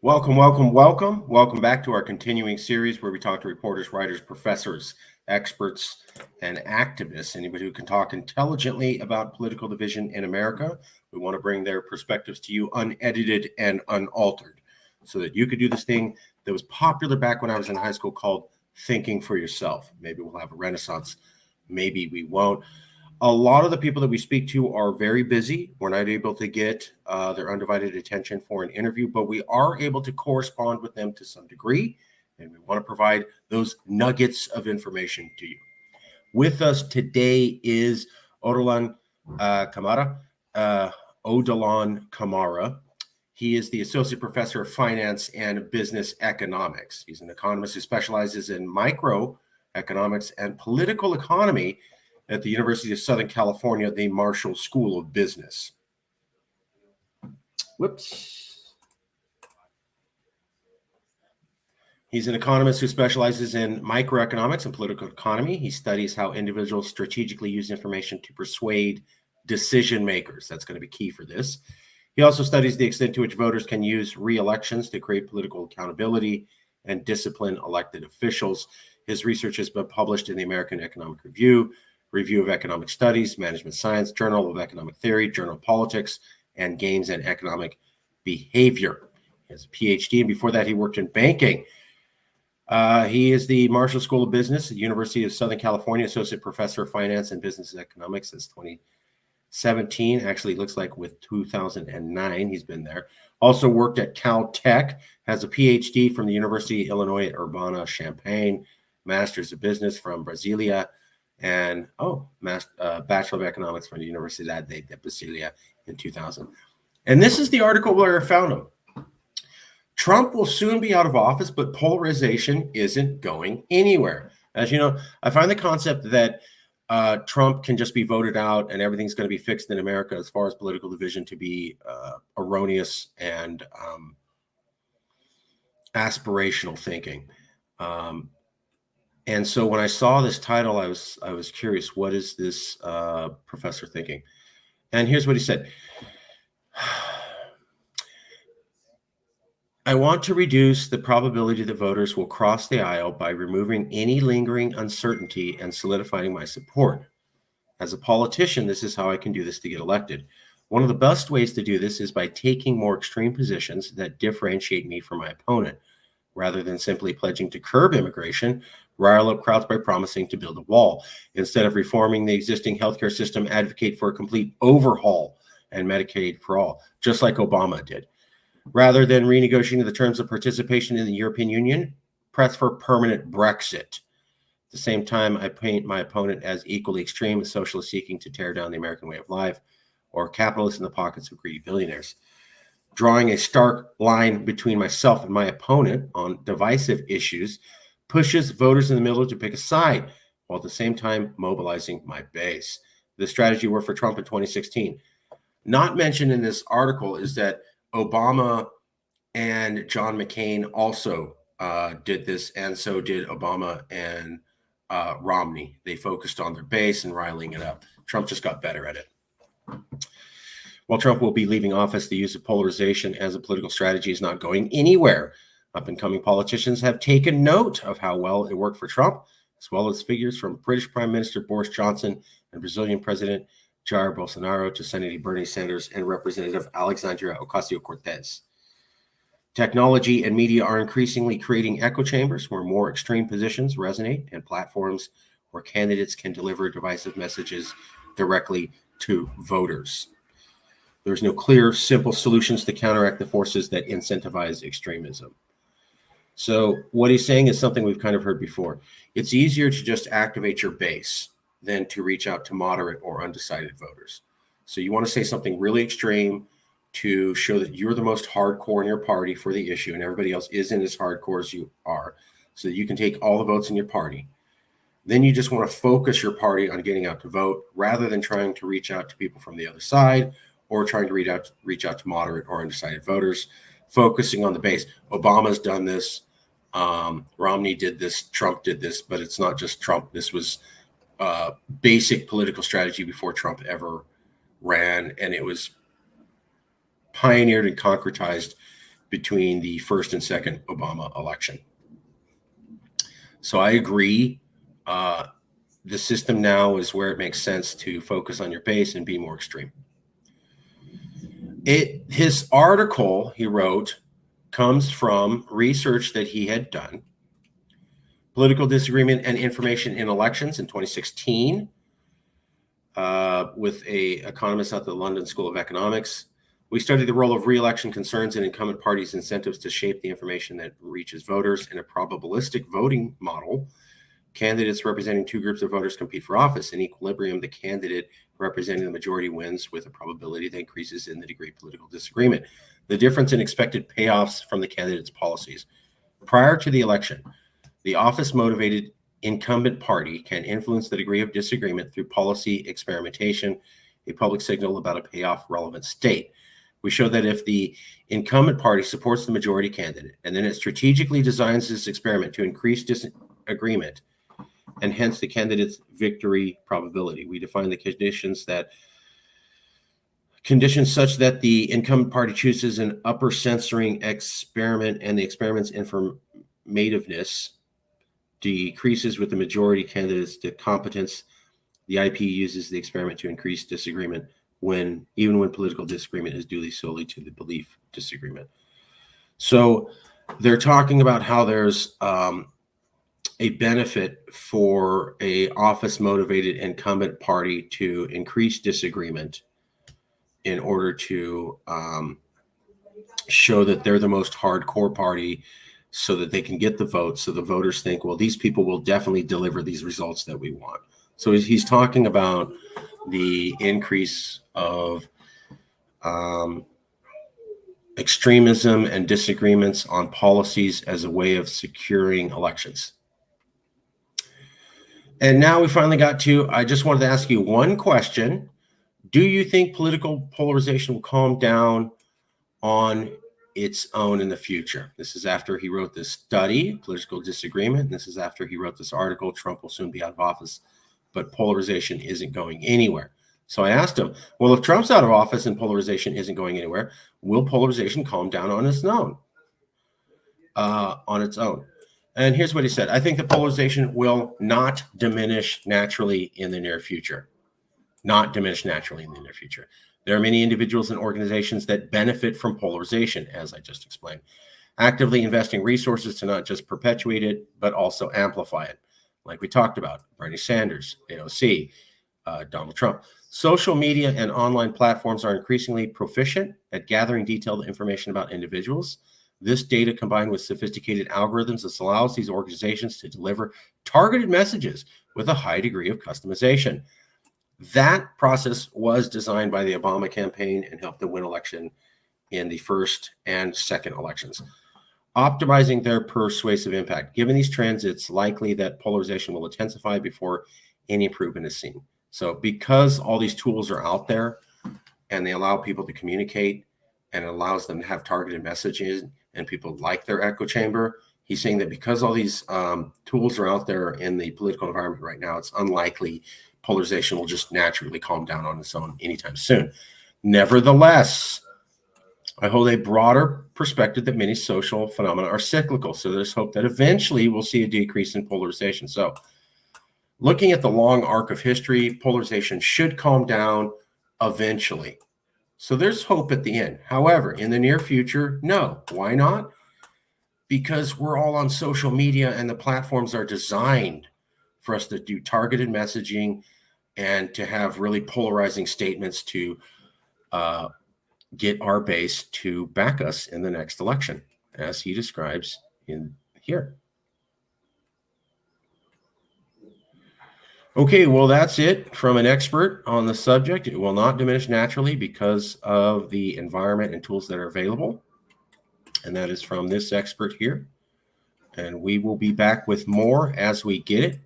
Welcome back to our continuing series where we talk to reporters, writers, professors, experts, and activists. Anybody who can talk intelligently about political division in America. We want to bring their perspectives to you unedited and unaltered so that you could do this thing that was popular back when I was in high school called thinking for yourself. Maybe we'll have a renaissance. Maybe we won't. A lot of the people that we speak to are very busy. We're not able to get their undivided attention for an interview, but we are able to correspond with them to some degree, and we want to provide those nuggets of information to you. With us today is Odilon Camara. Odilon Camara. He is the Associate Professor of Finance and Business Economics. He's an economist who specializes in microeconomics and political economy at the University of Southern California, the Marshall School of Business. He's an economist who specializes in microeconomics and political economy. He studies how individuals strategically use information to persuade decision makers. That's going to be key for this. He also studies the extent to which voters can use re-elections to create political accountability and discipline elected officials. His research has been published in the American Economic Review of Economic Studies, Management Science, Journal of Economic Theory, Journal of Politics, and Games and Economic Behavior. He has a PhD, and before that, he worked in banking. He is the Marshall School of Business at the University of Southern California, Associate Professor of Finance and Business Economics since 2017. Actually, looks like with 2009, he's been there. Also worked at Caltech, has a PhD from the University of Illinois at Urbana-Champaign, Masters of Business from Brasilia, and Bachelor of Economics from the Universidad de Brasilia in 2000. And this is the article where I found him. Trump will soon be out of office, but polarization isn't going anywhere. As you know, I find the concept that Trump can just be voted out and everything's going to be fixed in America as far as political division to be erroneous and aspirational thinking. And so when I saw this title, I was curious, what is this professor thinking? And here's what he said. I want to reduce the probability that voters will cross the aisle by removing any lingering uncertainty and solidifying my support. As a politician, this is how I can do this to get elected. One of the best ways to do this is by taking more extreme positions that differentiate me from my opponent. Rather than simply pledging to curb immigration, rile up crowds by promising to build a wall. Instead of reforming the existing healthcare system, advocate for a complete overhaul and Medicaid for all, just like Obama did. Rather than renegotiating the terms of participation in the European Union, press for permanent Brexit. At the same time, I paint my opponent as equally extreme, a socialist seeking to tear down the American way of life, or capitalist in the pockets of greedy billionaires. Drawing a stark line between myself and my opponent on divisive issues pushes voters in the middle to pick a side, while at the same time mobilizing my base. The strategy worked for Trump in 2016. Not mentioned in this article is that Obama and John McCain also did this, and so did Obama and Romney. They focused on their base and riling it up. Trump just got better at it. While Trump will be leaving office, the use of polarization as a political strategy is not going anywhere. Up-and-coming politicians have taken note of how well it worked for Trump, as well as figures from British Prime Minister Boris Johnson and Brazilian President Jair Bolsonaro to Senator Bernie Sanders and Representative Alexandria Ocasio-Cortez. Technology and media are increasingly creating echo chambers where more extreme positions resonate and platforms where candidates can deliver divisive messages directly to voters. There's no clear, simple solutions to counteract the forces that incentivize extremism. So what he's saying is something we've kind of heard before. It's easier to just activate your base than to reach out to moderate or undecided voters. So you want to say something really extreme to show that you're the most hardcore in your party for the issue and everybody else isn't as hardcore as you are, so that you can take all the votes in your party. Then you just want to focus your party on getting out to vote rather than trying to reach out to people from the other side or trying to reach out to moderate or undecided voters, focusing on the base. Obama's done this. Romney did this. Trump did this. But it's not just Trump. This was basic political strategy before Trump ever ran. And it was pioneered and concretized between the first and second Obama election. So I agree. The system now is where it makes sense to focus on your base and be more extreme. His article he wrote comes from research that he had done. Political Disagreement and Information in Elections in 2016 with an economist at the London School of Economics. We studied the role of re-election concerns and incumbent parties' incentives to shape the information that reaches voters. In a probabilistic voting model, candidates representing two groups of voters compete for office. In equilibrium, the candidate representing the majority wins with a probability that increases in the degree of political disagreement. The difference in expected payoffs from the candidate's policies. Prior to the election, the office-motivated incumbent party can influence the degree of disagreement through policy experimentation, a public signal about a payoff-relevant state. We show that if the incumbent party supports the majority candidate, and then it strategically designs this experiment to increase disagreement, and hence the candidate's victory probability. We define the conditions such that the incumbent party chooses an upper censoring experiment and the experiment's informativeness decreases with the majority candidates to competence. The IP uses the experiment to increase disagreement even when political disagreement is due solely to the belief disagreement. So they're talking about how there's a benefit for a office-motivated incumbent party to increase disagreement in order to show that they're the most hardcore party so that they can get the vote, so the voters think, well, these people will definitely deliver these results that we want. So he's talking about the increase of extremism and disagreements on policies as a way of securing elections. And now we finally got to, I just wanted to ask you one question. Do you think political polarization will calm down on its own in the future? This is after he wrote this study, Political Disagreement. This is after he wrote this article, Trump will soon be out of office, but polarization isn't going anywhere. So I asked him, well, if Trump's out of office and polarization isn't going anywhere, will polarization calm down on its own? And here's what he said. I think the polarization will not diminish naturally in the near future. Not diminish naturally in the near future. There are many individuals and organizations that benefit from polarization, as I just explained, actively investing resources to not just perpetuate it, but also amplify it. Like we talked about, Bernie Sanders, AOC, Donald Trump. Social media and online platforms are increasingly proficient at gathering detailed information about individuals. This data, combined with sophisticated algorithms, allows these organizations to deliver targeted messages with a high degree of customization. That process was designed by the Obama campaign and helped them win election in the first and second elections, optimizing their persuasive impact. Given these trends, it's likely that polarization will intensify before any improvement is seen. So because all these tools are out there and they allow people to communicate and it allows them to have targeted messages and people like their echo chamber, he's saying that because all these tools are out there in the political environment right now, it's unlikely polarization will just naturally calm down on its own anytime soon. Nevertheless, I hold a broader perspective that many social phenomena are cyclical. So there's hope that eventually we'll see a decrease in polarization. So looking at the long arc of history, polarization should calm down eventually. So there's hope at the end. However, in the near future, no. Why not? Because we're all on social media and the platforms are designed for us to do targeted messaging and to have really polarizing statements to get our base to back us in the next election, as he describes in here. Okay, well, that's it from an expert on the subject. It will not diminish naturally because of the environment and tools that are available. And that is from this expert here. And we will be back with more as we get it.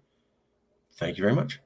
Thank you very much.